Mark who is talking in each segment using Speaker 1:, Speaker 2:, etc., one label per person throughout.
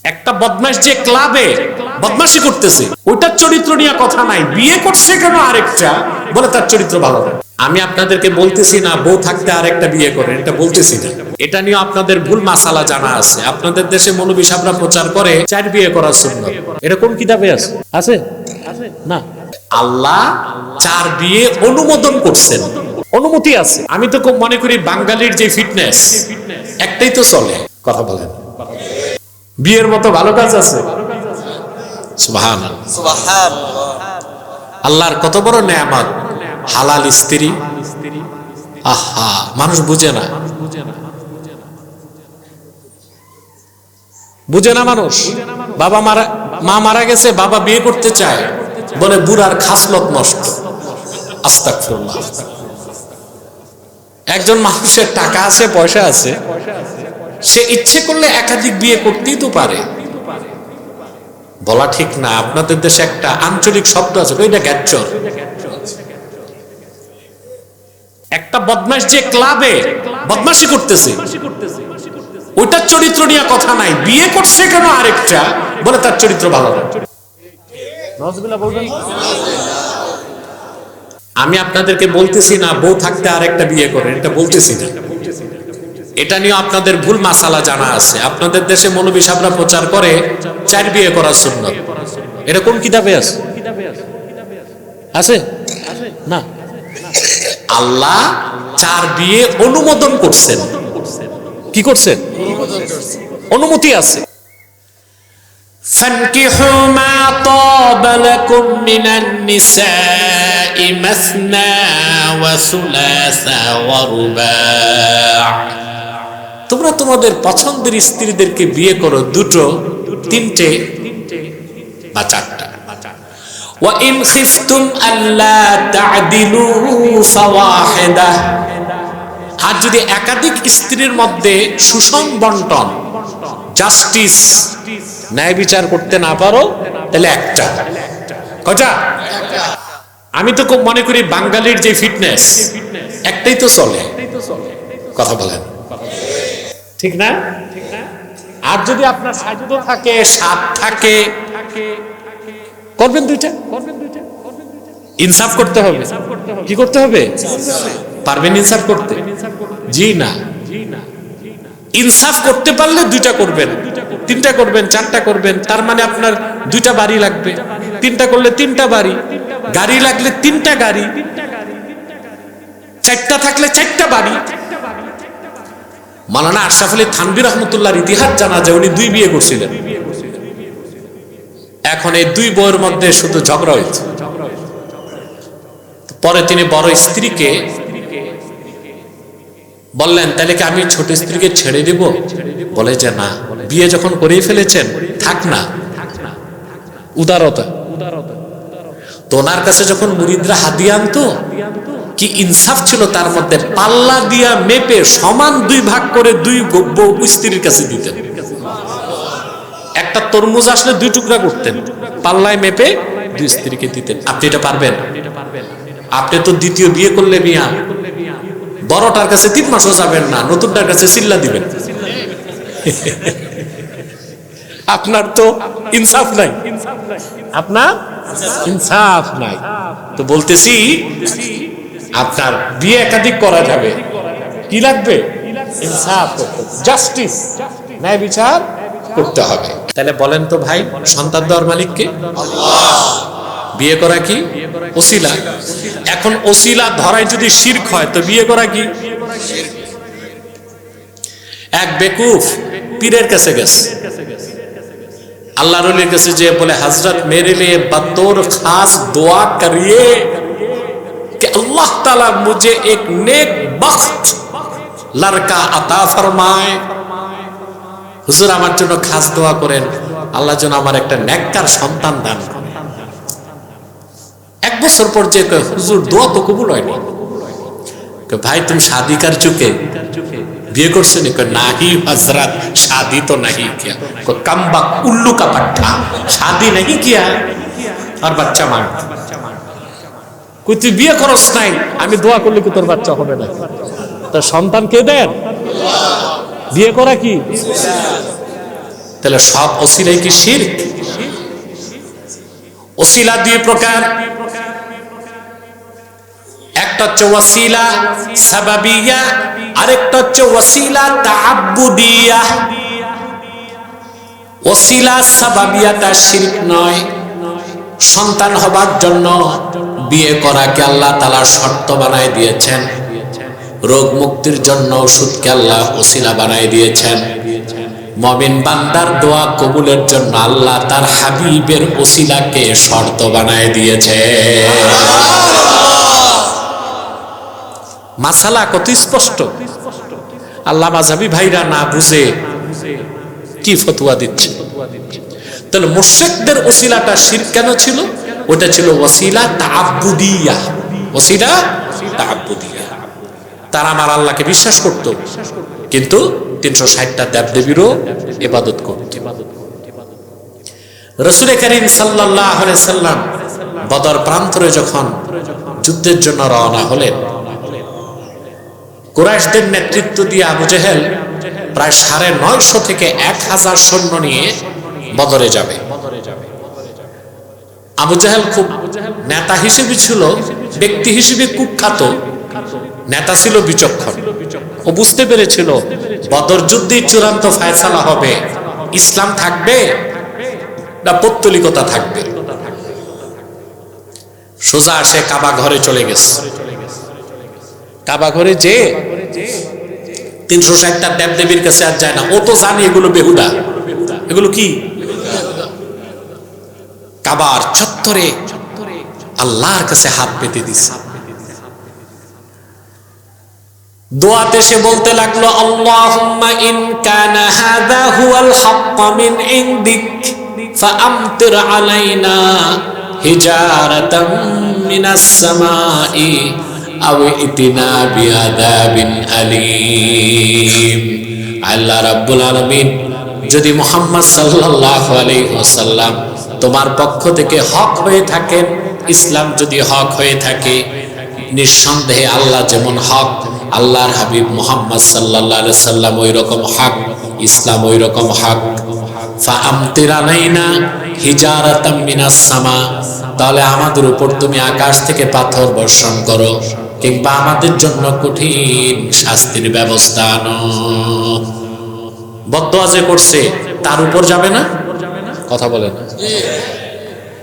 Speaker 1: একটা বদমাশ যে ক্লাবে বদমাশি করতেছে ওইটার চরিত্র নিয়ে কথা নাই, বিয়ে করছে কেন আরেকটা, বলে তার চরিত্র ভালো না। আমি আপনাদেরকে বলতেছি না বউ থাকতে আরেকটা বিয়ে করেন, এটা বলতেছি না। এটা নিয়ে আপনাদের ভুল মাসালা জানা আছে। আপনাদের দেশে মৌলবী সাহেবরা প্রচার করে 4 বিয়ে করার সুন্নাত, এটা কোন কিতাবে আছে? আছে না। আল্লাহ 4 বিয়ে অনুমোদন করছেন, অনুমতি আছে। আমি তো খুব মনে করি বাঙালির যে ফিটনেস একটাই তো চলে। কথা বলেন, বিয়ের মতো ভালো কাজ আছে? সুবহানাল্লাহ, সুবহানাল্লাহ। আল্লাহর কত বড় নেয়ামত, হালাল স্ত্রী। আহা, মানুষ বুঝে না, বুঝে না মানুষ। বাবা মারা, মা মারা গেছে, বাবা বিয়ে করতে চায়, বলে বুড়ার খাসলত নষ্ট। আস্তাগফিরুল্লাহ। একজন মানুষের টাকা আছে, পয়সা আছে, সে ইচ্ছে করলে একাধিক বিয়ে করতেই তো পারে। বলা ঠিক না। আপনাদের দেশে একটা আঞ্চলিক শব্দ আছে, ওইটা গ্যাচ্চর। একটা বদমাশ যে ক্লাবে বদমাশি করতেছে ওইটার চরিত্র নিয়ে কথা নাই, বিয়ে করছে কেন আরেকটা, বলে তার চরিত্র ভালো না। আমি আপনাদেরকে বলতেছি না বউ থাকতে আরেকটা বিয়ে করেন, এটা বলতেছি না। এটা নিয়ে আপনাদের ভুল মাসালা জানা আছে। আপনাদের দেশে মৌলবী সাহেবরা প্রচার করে 4 বিয়ে করার সুন্নাত, এটা কোন কিতাবে আছে? আছে না। আল্লাহ 4 বিয়ে অনুমোদন করছেন। কি করছেন? অনুমতি আছে। فانكحوا ما طاب لكم من النساء مثنى وثلاث ورباع। তোমরা তোমাদের পছন্দের স্ত্রীদেরকে বিয়ে করো 2, 3 বা 4টা। وإن خفتم ألا تعدلوا فواحدة। আর যদি একাধিক স্ত্রীর মধ্যে সুষম বন্টন, জাস্টিস, ন্যায় বিচার করতে না পারো, তাহলে একটা। কয়টা? আমি তো খুব মনে করি বাঙালির যে ফিটনেস একটাই তো চলে। কথা বলেন ঠিক না? আর যদি আপনার সাধ্য থাকে, সাধ থাকে, করবেন 2টা। ইনসাফ করতে হবে। কি করতে হবে? পারবেন ইনসাফ করতে? জি না। ইনসাফ করতে পারলে 2টা করবেন, 3টা করবেন, 4টা করবেন। তার মানে আপনার 2টা বাড়ি লাগবে। 3টা করলে 3টা বাড়ি, গাড়ি লাগলে 3টা গাড়ি, 4টা থাকলে 4টা বাড়ি। মাওলানা আশরাফ আলী থানভী রহমতুল্লাহর ইতিহাস জানা যায়, উনি 2 বিয়ে করছিলেন। এখন এই 2 বউয়ের মধ্যে শুধু ঝগড়া হয়েছে। পরে তিনি বড় স্ত্রীকে বললেন, তাহলে কি আমি ছোট স্ত্রীকে ছেড়ে দিব? বলে যে না, বিয়ে যখন করেই ফেলেছেন থাক না। উদারতা। তো ওনার কাছে যখন মুরিদরা হাদিয়া আনতো, কি ইনসাফ ছিল তার মধ্যে, পাল্লা দিয়া মেপে সমান 2 ভাগ করে 2 বউ স্ত্রীর কাছে দিতেন। একটা তরমুজ আসলে 2 টুকরা করতেন, পাল্লায় মেপে 2 স্ত্রীকে দিতেন। আপনি এটা পারবেন? আপনি তো দ্বিতীয় বিয়ে করলে মিয়া বড়টার কাছে 3 মাসও যাবেন না, নতুনটার কাছে চিল্লা দিবেন। আপনার তো ইনসাফ নাই, আপনার ইনসাফ নাই। তো বলতেছি আপনার বিয়ে একাধিক করা যাবে, কি লাগবে? ইনসাফ করতে, জাস্টিস, ন্যায় বিচার করতে হবে। তাহলে বলেন তো ভাই, সন্তান দেওয়ার মালিক কে? আল্লাহ। বিয়ে করা কি ওসিলা? এখন ওসিলা ধরায় যদি শিরক হয় তো বিয়ে করা কি? এক বেকুফ পীরের কাছে গেছে, আল্লাহর ওলির কাছে যে বলে, হযরত मेरे लिए बतौर खास दुआ करिए कि अल्लाह ताला मुझे एक नेक बख्त लड़का अता फरमाए। হুজুর আমার জন্য খাস দোয়া করেন, আল্লাহ যেন আমার একটা নেককার সন্তান দান করেন। 1 বছর পর যে কয়, হুজুর দোয়া তো কবুল হয়নি। ভাই তুমি শাদি কর চুকে, বিয়ে করছো নি? নাহি হযরত, शादी तो नहीं किया। कम बक उल्लू का पट्टा, शादी नहीं किया और बच्चा मांग। তুই বিয়ে করস নাই, আমি দোয়া করলে কি তোর বাচ্চা হবে না? তোর সন্তান কে দেন? বিয়ে করা কি? তাহলে সব ওসিলাই কি শিরক? ওসিলা দুই প্রকার, একটা হচ্ছে ওয়াসিলা সাবাবিয়া, আরেকটা হচ্ছে ওয়াসিলা তাআব্বুদিয়া। ওসিলা সাবাবিয়াটা শিরক নয়। সন্তান হবার জন্য বিয়ে করাকে আল্লাহ তাআলা শর্ত বানায় দিয়েছেন, রোগ মুক্তির জন্য ওষুধকে আল্লাহ ওসিলা বানায় দিয়েছেন, মুমিন বান্দার দোয়া কবুলের জন্য আল্লাহ তার হাবিবের ওসিলাকে শর্ত বানায় দিয়েছে। মাসালা কত স্পষ্ট। আল্লাহ মাযহাবী ভাইরা না বুঝে কি ফতোয়া দিচ্ছে। তাহলে মুশরিকদের ওসিলাটা শিরক কেন ছিল? ওটা ছিল ওসিলা তাআব্বুদিয়া। ওসিলা তাআব্বুদিয়া, তারা আমার আল্লাহকে বিশ্বাস করত, কিন্তু 360টা দেবদেবীরও ইবাদত করত। রাসূল করিম সাল্লাল্লাহু আলাইহি সাল্লাম বদর প্রান্তরে যখন যুদ্ধের জন্য রওনা হলেন, কুরাইশদের নেতৃত্ব দিয়ে আবু জেহেল প্রায় 950 থেকে 1000 সৈন্য নিয়ে বদরে যাবে। আবু জেহেল খুব নেতা হিসেবে ছিল, ব্যক্তি হিসেবে কুখ্যাত, নেতা ছিল বিচক্ষণ। ও বুঝতে পেরেছিল বদর যুদ্ধে চূড়ান্ত ফয়সালা হবে, ইসলাম থাকবে না পৌত্তলিকতা থাকবে। সোজা সে কাবা ঘরে চলে গেছে। কাবা ঘরে যে 360টা দেবদেবীর কাছে আর যায় না। ও তো জানি এগুলো বেহুদা, এগুলো কি কাবার চত্বরে আল্লাহর কাছে হাত পেতে দিছে। দোয়াতে সে বলতে লাগলো, আল্লাহুম্মা ইন কানা হাযা হুয়াল হক মিন ইনদিক ফাআমতির আলাইনা হিজারাতাম মিনাস সামাই আও ইতিনা বিআযাবিন আলীম। আল্লাহ রাব্বুল আলামিন, যদি মুহাম্মদ সাল্লাল্লাহু আলাইহি ওয়াসাল্লাম তোমার পক্ষ থেকে হক হয়ে থাকেন, ইসলাম যদি হক হয়ে থাকে, নিঃসন্দেহে আল্লাহ যেমন হক, আল্লাহর হাবিব মুহাম্মদ সাল্লাল্লাহু আলাইহি সাল্লাম ওই রকম হক, ইসলাম ওই রকম হক। ফাআমতির আলাইনা হিজারাতাম মিনাস সামা, তাহলে আমাদের উপর তুমি আকাশ থেকে পাথর বর্ষণ করো, কিংবা আমাদের জন্য কঠিন শাস্তির ব্যবস্থা আনো। বদদোয়া যে করছে তার উপর যাবে না, কথা বলে না,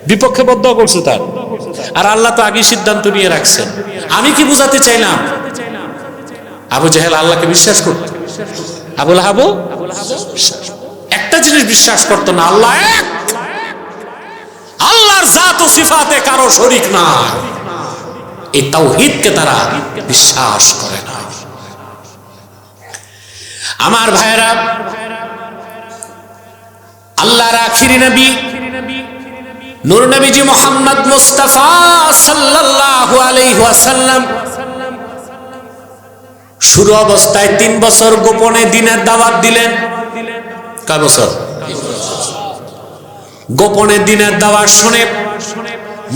Speaker 1: বিপক্ষে বদদোয়া করছে তার। আর আল্লাহ তো আগে সিদ্ধান্ত নিয়ে রাখছেন। আমি কি বুঝাতে চাইলাম? আবু জেহেল আল্লাহকে বিশ্বাস করত, আবু লাহাব একটা জিনিস বিশ্বাস করত না, আল্লাহ এক, আল্লাহর জাত ও সিফাতে কারো শরীক নাই। এই তাওহীদকে তারা বিশ্বাস করে না। আমার ভাইরা, আল্লাহর আখিরি নবী নূর নবীজি মুহাম্মদ মুস্তাফা সাল্লাল্লাহু আলাইহি ওয়াসাল্লাম শুরু অবস্থায় 3 বছর গোপনে দ্বীনের দাওয়াত দিলেন। কয় বছর? গোপনে দ্বীনের দাওয়াত শুনে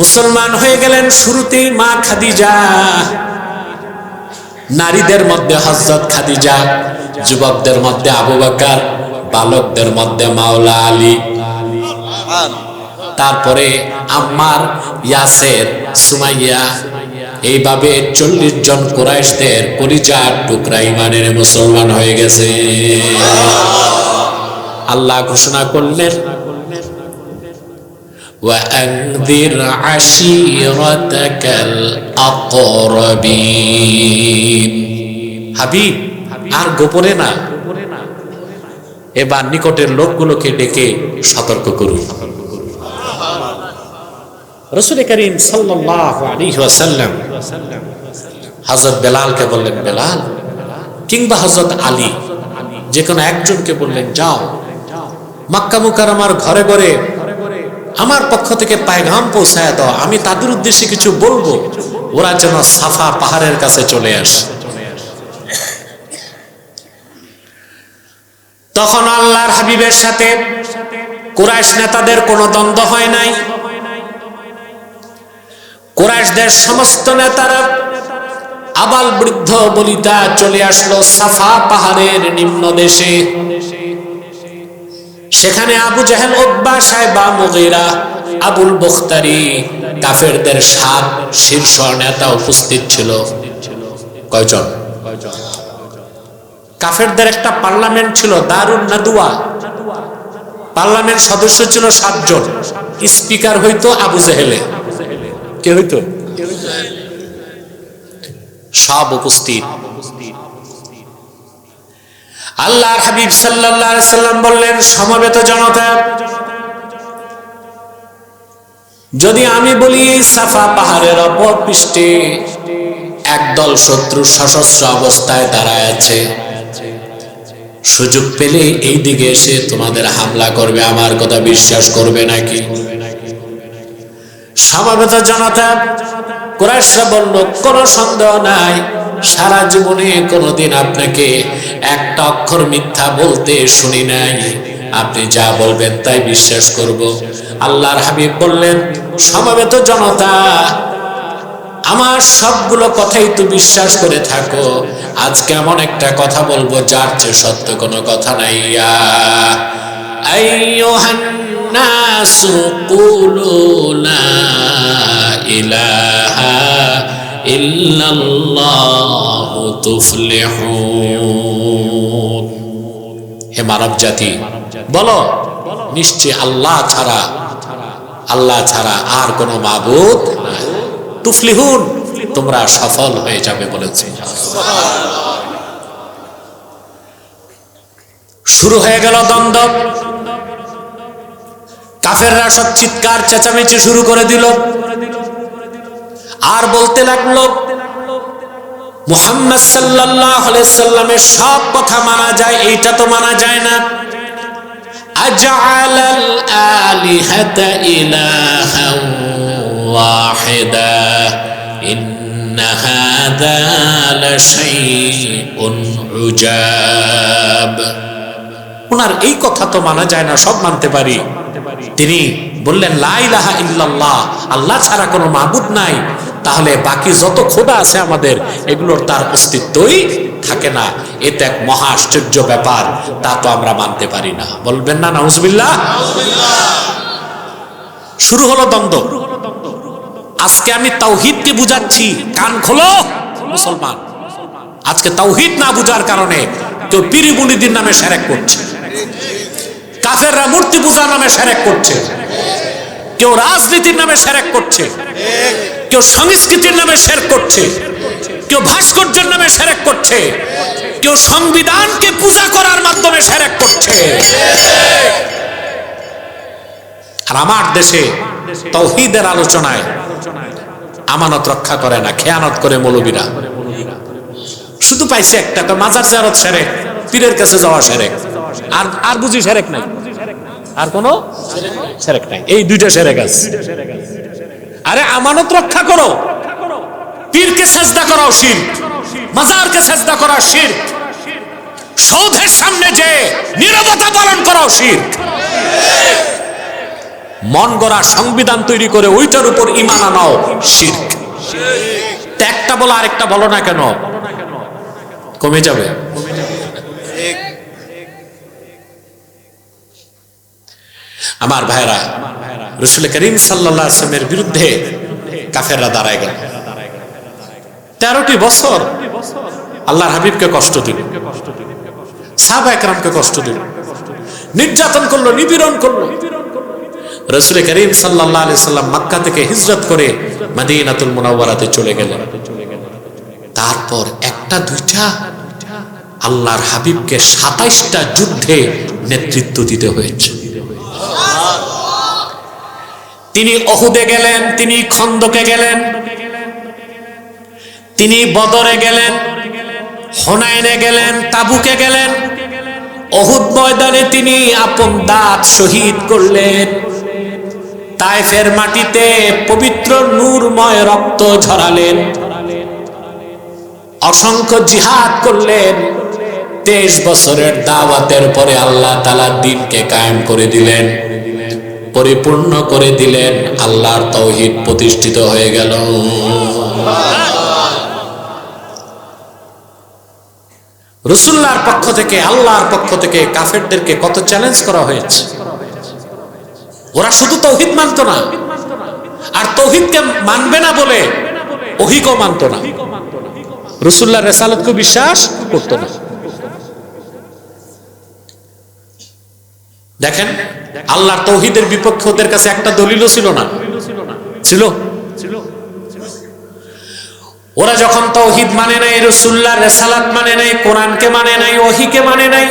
Speaker 1: মুসলমান হয়ে গেলেন শুরুতেই মা খাদিজা, নারীদের মধ্যে হযরত খাদিজা, যুবকদের মধ্যে আবু বকর, বালকদের মধ্যে মাওলা আলী, তারপরে আম্মার, ইয়াসের, সুমাইয়া। এইভাবে 40 জন কুরাইশদের কলিজার টুকরা ঈমানের মুসলমান হয়ে গেছে। আল্লাহ ঘোষণা করলেন, وأنذر عشيرتك الأقربين। হাবিব, আর গোপনে না, এবার নিকটের লোকগুলোকে ডেকে সতর্ক করুন। রাসূল করিম সাল্লাল্লাহু আলাইহি ওয়াসাল্লাম হযরত বেলালকে বললেন, বেলাল, কিংবা হযরত আলী, যে কোনো একজনকে বললেন, যাও মক্কা মুকাররমার ঘরে ঘরে আমার পক্ষ থেকে পায়গাম পৌঁছায় দাও, আমি তাদের উদ্দেশ্যে কিছু বলবো, ওরা যেন সাফা পাহাড়ের কাছে চলে আসে। তখন আল্লাহর হাবিবের সাথে কুরাইশ নেতাদের কোনো দ্বন্দ্ব হয় নাই। কুরাইশদের সমস্ত নেতারা আবাল বৃদ্ধ বনিতা চলে আসলো সাফা পাহাড়ের নিম্ন দেশে। সেখানে আবু জাহেল, উতবা, সাইবা, মুগীরা, আবুল বখতারি, কাফেরদের 7 শীর্ষ নেতা উপস্থিত ছিল। কয়জন? কাফেরদের একটা পার্লামেন্ট ছিল, দারুন নাদওয়া। পার্লামেন্ট সদস্য ছিল 7 জন। স্পিকার হইতো আবু জাহেলে। কে হইতো? সব উপস্থিত। আল্লাহর হাবিব সাল্লাল্লাহু আলাইহি সাল্লাম বললেন, সমবেত জনতা, যদি আমি বলি সাফা পাহাড়ের অপর পৃষ্ঠে একদল শত্রু সশস্ত্র অবস্থায় দাঁড়ায় আছে, সুযোগ পেলে এই দিকে এসে তোমাদের হামলা করবে, আমার কথা বিশ্বাস করবে নাকি? সমবেত জনতা, কুরাইশরা বলল, কোনো সন্দেহ নাই, সারা জীবনে কোনোদিন আপনাকে একটা অক্ষর মিথ্যা বলতে শুনি নাই, আপনি যা বলবেন তাই বিশ্বাস করব। আল্লাহর হাবিব বললেন, সমবেত জনতা, আমার সবগুলো কথাই তো বিশ্বাস করে থাকো, আজকে এমন একটা কথা বলবো যার চেয়ে সত্য কোনো কথা নাই। আইয়ুহান নাসু কুলু লা ইলাহা ইল্লাল্লাহু তুফলিহুন। হে মানব জাতি, বলো, নিশ্চয় আল্লাহ ছাড়া আর কোনো মাবুদ নাই। তুফলিহুন, তোমরা সফল হয়ে যাবে বলেছে। শুরু হয়ে গেল দ্বন্দ্ব। কাফেররা সব চিৎকার চেঁচামেচি শুরু করে দিল, আর বলতে লাগলো, মুহাম্মদ সাল্লাল্লাহু আলাইহি সাল্লামের সব কথা মানা যায়, এইটা তো মানা যায় না। আজআলাল আলিহাতা ইলাহান ওয়াহিদা ইন্না হাযা লাশাইউন উজাব। ওনার এই কথা তো মানা যায় না, সব মানতে পারি। তিনি বললেন, লা ইলাহা ইল্লাল্লাহ, আল্লাহ ছাড়া কোনো মাবুদ নাই, তাহলে বাকি যত খোদা আছে আমাদের, এগুলোর তার অস্তিত্বই থাকে না। এটা এক মহা আশ্চর্য ব্যাপার, তা তো আমরা মানতে পারি না। বলবেন না নাউজুবিল্লাহ? শুরু হলো দ্বন্দ্ব। আজকে আমি তাওহীদকে বুঝাচ্ছি, কান খোলো মুসলমান। আজকে তাওহীদ না বুঝার কারণে কেউ পীর মুরিদের নামে শিরক করছে, কাফেররা মূর্তি পূজার নামে শিরক করছে, কেউ রাজনীতির নামে শিরক করছে, কেউ সংস্কৃতির নামে শিরক করছে, কেউ ভাস্কর্যের নামে শিরক করছে, কেউ সংবিধানকে পূজা করার মাধ্যমে শিরক করছে। আর আমার দেশে তাওহীদের আলোচনায় আমানত রক্ষা করে না, খেয়ানত করে মৌলবীরা। শুধু পাইছে একটা, মাজার জিয়ারত শিরক, পীরের কাছে যাওয়া শিরক, আর বুঝি শিরক নাই, আর কোনো শিরক নাই। এই দুইটা শিরক আছে। আরে আমানত রক্ষা করো, পীরকে সেজদা করাও শিরক, মাজারকে সেজদা করা শিরক, সৌধের সামনে যে নীরবতা পালন করাও শিরক। মন গড়া সংবিধান তৈরি করে ওইটার উপর ঈমান আনাও শিরক। একটা বলো আরেকটা বলো না কেন, কমে যাবে। আমার ভাইরা, রাসূল করিম সাল্লাল্লাহু আলাইহি ওয়াসাল্লামের বিরুদ্ধে কাফেররা দাঁড়ায় গেল। 13টি বছর আল্লাহর হাবিবকে কষ্ট দিল, সাহাবা একরামকে কষ্ট দিল, নির্যাতন করলো, নিপীড়ন করলো। রাসূল করিম সাল্লাল্লাহু আলাইহি ওয়াসাল্লাম মক্কা থেকে হিজরত করে মদিনাতুল মুনাওয়ারাতে চলে গেলেন। তারপর একটা দুইটা আল্লাহর হাবিবকে 27টা যুদ্ধে নেতৃত্ব দিতে হয়েছে। তিনি উহুদে গেলেন, তিনি খন্দকে গেলেন, তিনি বদরে গেলেন, হুনাইনে গেলেন, তাবুকে গেলেন, উহুদ ময়দানে তিনি আপন দাঁত শহীদ করলেন, তায়েফের মাটিতে পবিত্র নূরময় রক্ত ঝরালেন, অসংখ্য জিহাদ করলেন। 23 বছরের দাওয়াতের পরে আল্লাহ তাআলা দ্বীনকে কায়েম করে দিলেন, পরিপূর্ণ করে দিলেন, আল্লাহর তাওহীদ প্রতিষ্ঠিত হয়ে গেল। রাসূলুল্লাহর পক্ষ থেকে, আল্লাহর পক্ষ থেকে কাফেরদেরকে কত চ্যালেঞ্জ করা হয়েছে। ওরা শুধু তাওহীদ মানতো না, আর তাওহীদকে মানবে না বলে ওহীকেও মানতো না, রাসূলুল্লাহর রিসালাতকে বিশ্বাস করতো না। দেখেন, আল্লাহর তাওহীদের বিপক্ষে ওদের কাছে একটা দলিলও ছিল না। ছিল? ওরা যখন তাওহীদ মানে নাই, রাসূলুল্লাহর রিসালাত মানে নাই, কোরআনকে মানে নাই, ওহীকে মানে নাই,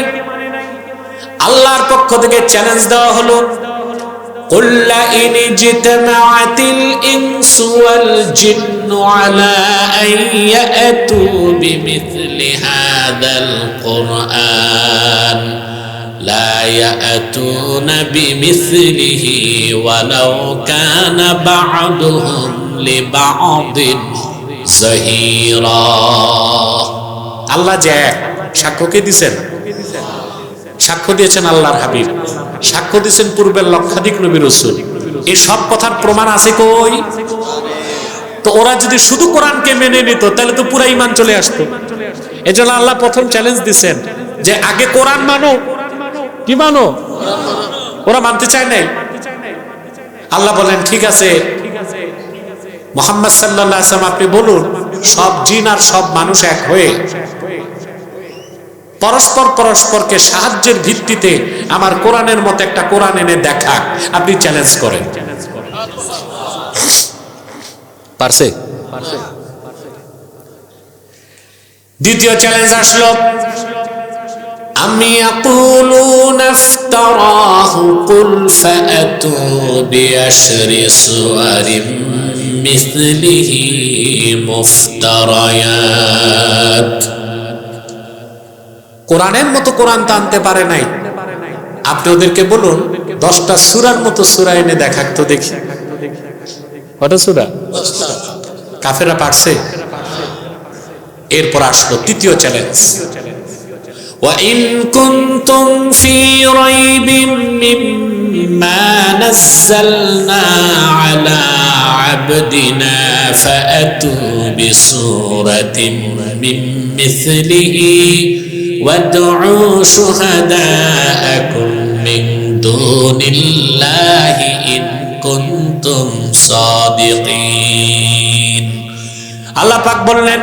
Speaker 1: আল্লাহর পক্ষ থেকে চ্যালেঞ্জ দেওয়া হলো, قل لئن اجتمعت الإنس والجن على أن يأتوا بمثل هذا القرآن لا يأتون بمثله ولو كان بعضهم لبعض زهيرا। আল্লাহ যে সাক্ষ্য কে দিয়েছেন? সাক্ষ্য দিয়েছেন আল্লাহর হাবিব, সাক্ষ্য দিয়েছেন পূর্বের লক্ষাধিক নবী রাসূল। এই সব কথার প্রমাণ আছে কই? তো ওরা যদি শুধু কোরআনকে মেনে নিত তাহলে তো পুরো ঈমান চলে আসতো। এজন্য আল্লাহ প্রথম চ্যালেঞ্জ দিয়েছেন যে আগে কোরআন মানো। কি মানো? ওরা মানতে চায় নাই। আল্লাহ বলেন, ঠিক আছে মুহাম্মদ সাল্লাল্লাহু আলাইহি ওয়াসাল্লাম আপনি বলুন, সব জিন আর সব মানুষ এক হয়ে পরস্পর পরস্পরকে সাহায্যের ভিত্তিতে আমার কোরআনের মতো একটা কোরআন এনে দেখা, আপনি চ্যালেঞ্জ করেন। পারছে? দ্বিতীয় চ্যালেঞ্জ আসলো, আমি ইয়াকুলুনা ইফতারাহু কুল ফাআতু বিআশরি সুওয়ারিম মিসলিহি মুফতারায়াত। কোরআনের মতো কোরআন তো আনতে পারে নাই, আপনি ওদেরকে বলুন 10টা সূরার মতো সূরা এনে দেখাক তো দেখি। কটা সূরা? 10টা। কাফেররা পারছে? এরপর আসলো তৃতীয় চ্যালেঞ্জ, ওয়া ইন কুনতুম ফি রাইবিম মিম্মা নাযালনা আলা আবদিনা ফাআতু বিসূরাতিন মিন মিসলিহি وادعوا شهداءكم من دون الله إن كنتم صادقين। আল্লাহ পাক বললেন,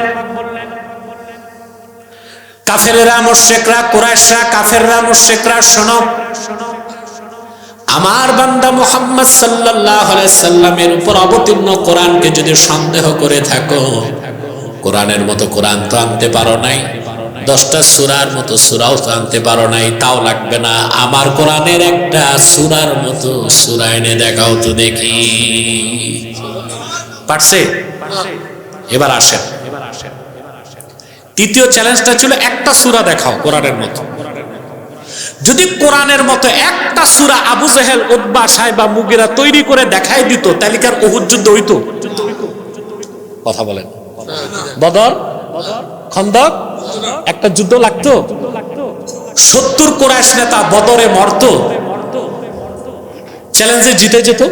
Speaker 1: কাফেররা, মুশরিকরা, কুরাইশরা, কাফেররা, মুশরিকরা, শোনো, আমার বান্দা মুহাম্মদ সাল্লাল্লাহু আলাইহি সাল্লামের উপর অবতীর্ণ কোরআনকে যদি সন্দেহ করে থাকো, কোরআনের মতো কোরআন তো আনতে পারো নাই, 10টা সূরার মতো সূরাও তো আনতে পারো নাই, তাও লাগবে না, আমার কোরআনের একটা সূরার মতো সূরা এনে দেখাও তো দেখি। পারছে? এবার আসেন, তৃতীয় চ্যালেঞ্জটা ছিল একটা সূরা দেখাও কোরআনের মতো। যদি কোরআনের মতো একটা সূরা আবু জেহেল, উতবা, সাইবা, মুগিরা তৈরি করে দেখাই দিত, তাহলে কি আর উহুদ যুদ্ধ হইতো? কথা বলেন। বদর, খন্দক, একটা যুদ্ধ লাগতো? 70 কুরাইশ নেতা বদরে মরতো, চ্যালেঞ্জে জিতে যেত।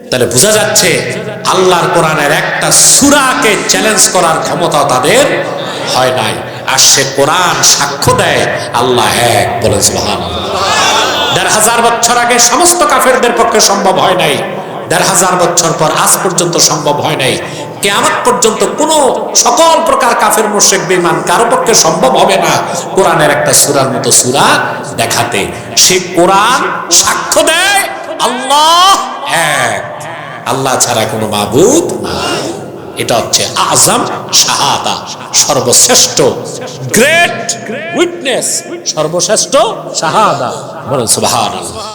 Speaker 1: তাহলে বোঝা যাচ্ছে আল্লাহর কোরআনের একটা সূরাকে চ্যালেঞ্জ করার ক্ষমতা তাদের হয় নাই। আর সে কোরআন সাক্ষ্য দেয় আল্লাহ এক, বলেন সুবহানাল্লাহ। 1500 বছর আগে সমস্ত কাফেরদের পক্ষে সম্ভব হয় নাই, 1500 বছর পর আজ পর্যন্ত সম্ভব হয় নাই, কিয়ামত পর্যন্ত কোন সকল প্রকার কাফের মুশরিক বেঈমান কারো পক্ষে সম্ভব হবে না কোরআনের একটা সূরার মতো সূরা দেখাতে। সে কোরআন সাক্ষ্য দেয় আল্লাহ এক, আল্লাহ ছাড়া কোনো মাবুদ নাই। এটা হচ্ছে আযম শাহাদা, সর্বশ্রেষ্ঠ গ্রেট উইটনেস, সর্বশ্রেষ্ঠ শাহাদা, বলেন সুবহানাল্লাহ।